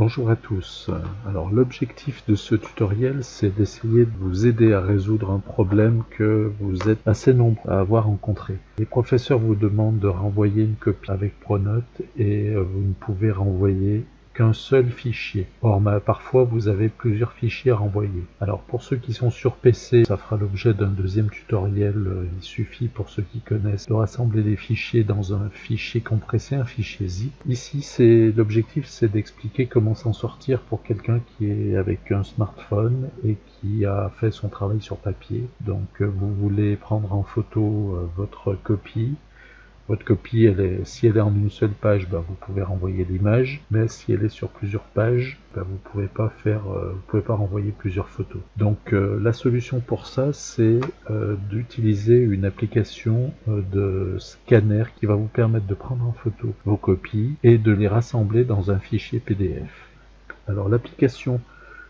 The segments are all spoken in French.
Bonjour à tous. Alors l'objectif de ce tutoriel, c'est d'essayer de vous aider à résoudre un problème que vous êtes assez nombreux à avoir rencontré. Les professeurs vous demandent de renvoyer une copie avec Pronote et vous ne pouvez renvoyer qu'un seul fichier. Or, parfois, vous avez plusieurs fichiers à renvoyer. Alors, pour ceux qui sont sur PC, ça fera l'objet d'un deuxième tutoriel. Il suffit, pour ceux qui connaissent, de rassembler les fichiers dans un fichier compressé, un fichier zip. Ici, l'objectif, c'est d'expliquer comment s'en sortir pour quelqu'un qui est avec un smartphone et qui a fait son travail sur papier. Donc, vous voulez prendre en photo votre copie. Votre copie, si elle est en une seule page, vous pouvez renvoyer l'image, mais si elle est sur plusieurs pages, vous pouvez pas renvoyer plusieurs photos. Donc la solution pour ça, c'est d'utiliser une application de scanner qui va vous permettre de prendre en photo vos copies et de les rassembler dans un fichier PDF. Alors l'application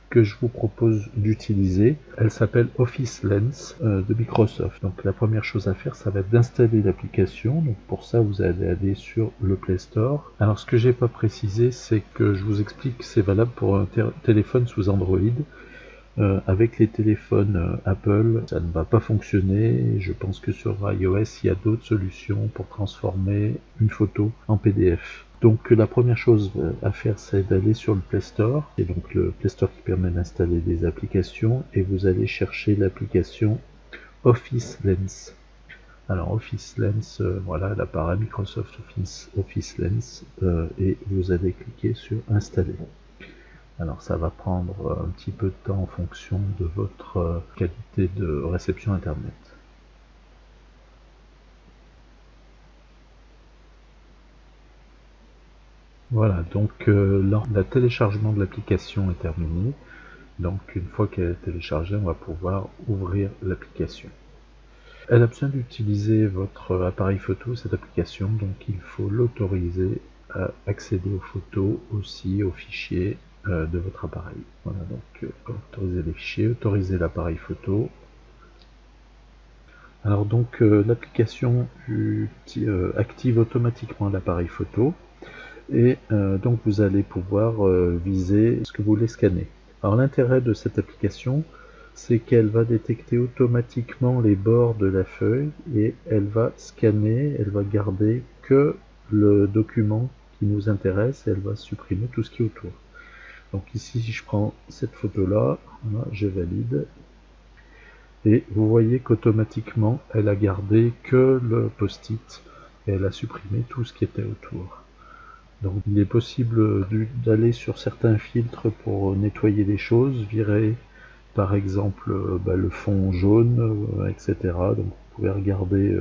que je vous propose d'utiliser, elle s'appelle Office Lens de Microsoft. Donc la première chose à faire, ça va être d'installer l'application. Donc pour ça, vous allez aller sur le Play Store. Alors ce que j'ai pas précisé, c'est que je vous explique que c'est valable pour un téléphone sous Android. Avec les téléphones Apple, ça ne va pas fonctionner. Je pense que sur iOS, il y a d'autres solutions pour transformer une photo en PDF. Donc la première chose à faire, c'est d'aller sur le Play Store, et donc le Play Store qui permet d'installer des applications, et vous allez chercher l'application Office Lens. Alors Office Lens, voilà, elle apparaît Microsoft Office Lens, et vous allez cliquer sur Installer. Alors ça va prendre un petit peu de temps en fonction de votre qualité de réception Internet. Voilà, donc le téléchargement de l'application est terminé. Donc une fois qu'elle est téléchargée, on va pouvoir ouvrir l'application. Elle a besoin d'utiliser votre appareil photo, cette application, donc il faut l'autoriser à accéder aux photos, aussi aux fichiers de votre appareil. Voilà, donc autoriser les fichiers, autoriser l'appareil photo. Alors donc l'application active automatiquement l'appareil photo. Et donc vous allez pouvoir viser ce que vous voulez scanner. Alors l'intérêt de cette application, c'est qu'elle va détecter automatiquement les bords de la feuille et elle va scanner, elle va garder que le document qui nous intéresse et elle va supprimer tout ce qui est autour. Donc ici, si je prends cette photo-là, voilà, je valide. Et vous voyez qu'automatiquement, elle a gardé que le post-it et elle a supprimé tout ce qui était autour. Donc il est possible d'aller sur certains filtres pour nettoyer les choses, virer par exemple le fond jaune, etc. Donc vous pouvez regarder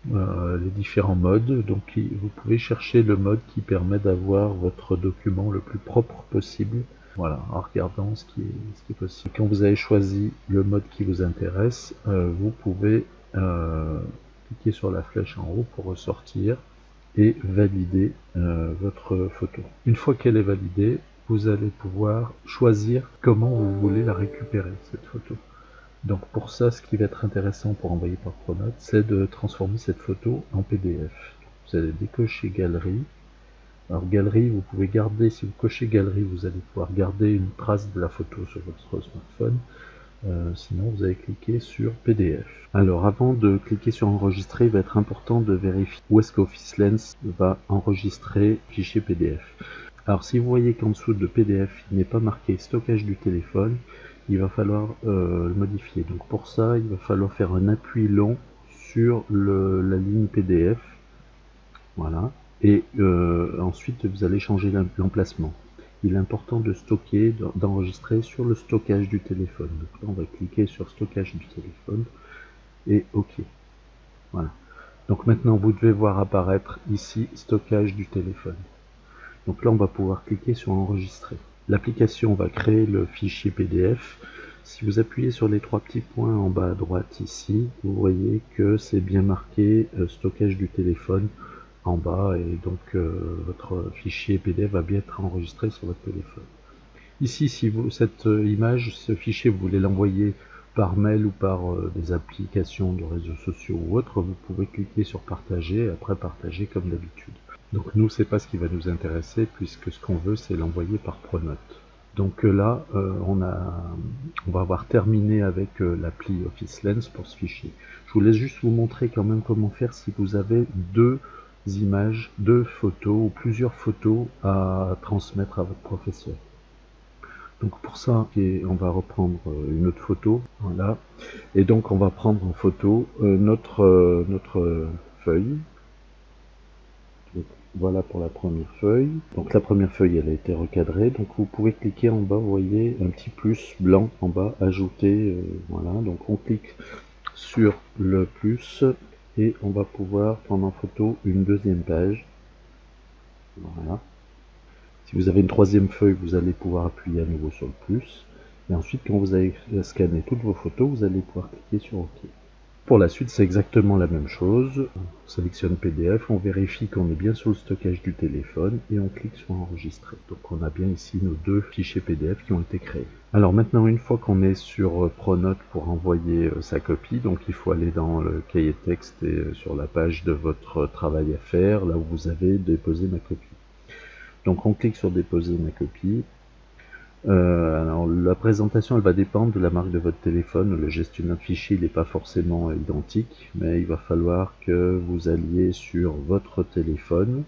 les différents modes. Donc vous pouvez chercher le mode qui permet d'avoir votre document le plus propre possible. Voilà, en regardant ce qui est possible. Quand vous avez choisi le mode qui vous intéresse, vous pouvez cliquer sur la flèche en haut pour ressortir et valider votre photo. Une fois qu'elle est validée, vous allez pouvoir choisir comment vous voulez la récupérer, cette photo. Donc pour ça, ce qui va être intéressant pour envoyer par Pronote, c'est de transformer cette photo en PDF. Vous allez décocher Galerie. Alors Galerie, vous pouvez garder, si vous cochez Galerie, vous allez pouvoir garder une trace de la photo sur votre smartphone. Sinon vous allez cliquer sur PDF. Alors avant de cliquer sur enregistrer, il va être important de vérifier où est-ce qu'Office Lens va enregistrer le fichier PDF. Alors si vous voyez qu'en dessous de PDF il n'est pas marqué stockage du téléphone, il va falloir le modifier. Donc pour ça il va falloir faire un appui long sur la ligne PDF. Voilà. Et ensuite vous allez changer l'emplacement. Il est important de stocker, d'enregistrer sur le stockage du téléphone. Donc là, on va cliquer sur stockage du téléphone et OK. Voilà. Donc maintenant, vous devez voir apparaître ici stockage du téléphone. Donc là, on va pouvoir cliquer sur enregistrer. L'application va créer le fichier PDF. Si vous appuyez sur les trois petits points en bas à droite ici, vous voyez que c'est bien marqué stockage du téléphone en bas, et donc votre fichier PDF va bien être enregistré sur votre téléphone. Ici, si cette image, ce fichier, vous voulez l'envoyer par mail ou par des applications de réseaux sociaux ou autres, vous pouvez cliquer sur partager et après partager comme d'habitude. Donc nous, c'est pas ce qui va nous intéresser, puisque ce qu'on veut, c'est l'envoyer par Pronote. Donc là, on va avoir terminé avec l'appli Office Lens pour ce fichier. Je vous laisse juste vous montrer quand même comment faire si vous avez deux images, deux photos ou plusieurs photos à transmettre à votre professeur. Donc pour ça, on va reprendre une autre photo, voilà. Et donc on va prendre en photo notre feuille. Donc, voilà pour la première feuille. Donc la première feuille, elle a été recadrée. Donc vous pouvez cliquer en bas, vous voyez un petit plus blanc en bas, ajouter. Voilà, donc on clique sur le plus et on va pouvoir prendre en photo une deuxième page. Voilà. Si vous avez une troisième feuille, vous allez pouvoir appuyer à nouveau sur le plus. Et ensuite, quand vous avez scanné toutes vos photos, vous allez pouvoir cliquer sur OK. Pour la suite, c'est exactement la même chose. On sélectionne PDF, on vérifie qu'on est bien sur le stockage du téléphone et on clique sur enregistrer. Donc on a bien ici nos deux fichiers PDF qui ont été créés. Alors maintenant, une fois qu'on est sur Pronote pour envoyer sa copie, donc il faut aller dans le cahier de texte et sur la page de votre travail à faire, là où vous avez déposé ma copie. Donc on clique sur déposer ma copie. Alors la présentation, elle va dépendre de la marque de votre téléphone. Le gestionnaire de fichiers n'est pas forcément identique, mais il va falloir que vous alliez sur votre téléphone.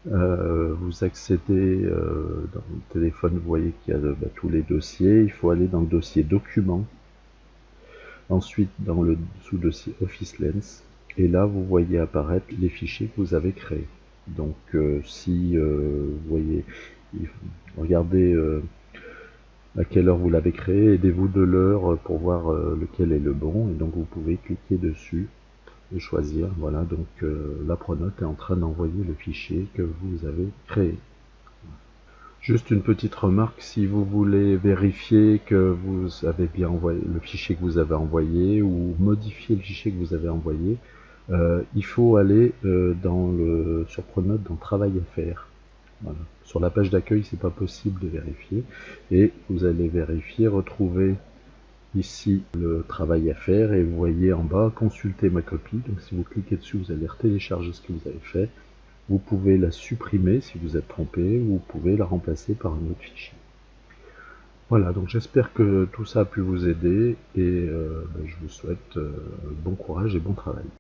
Vous accédez dans le téléphone, vous voyez qu'il y a tous les dossiers. Il faut aller dans le dossier documents, ensuite dans le sous-dossier Office Lens, et là vous voyez apparaître les fichiers que vous avez créés. Donc si vous voyez, regardez à quelle heure vous l'avez créé, aidez-vous de l'heure pour voir lequel est le bon, et donc vous pouvez cliquer dessus et choisir. Voilà, donc la Pronote est en train d'envoyer le fichier que vous avez créé. Juste une petite remarque, si vous voulez vérifier que vous avez bien envoyé le fichier que vous avez envoyé ou modifier le fichier que vous avez envoyé, il faut aller sur Pronote dans Travail à faire. Voilà. Sur la page d'accueil, c'est pas possible de vérifier, et vous allez vérifier, retrouver ici le travail à faire, et vous voyez en bas consulter ma copie. Donc si vous cliquez dessus, vous allez télécharger ce que vous avez fait. Vous pouvez la supprimer si vous êtes trompé, ou vous pouvez la remplacer par un autre fichier. Voilà, donc j'espère que tout ça a pu vous aider, et je vous souhaite bon courage et bon travail.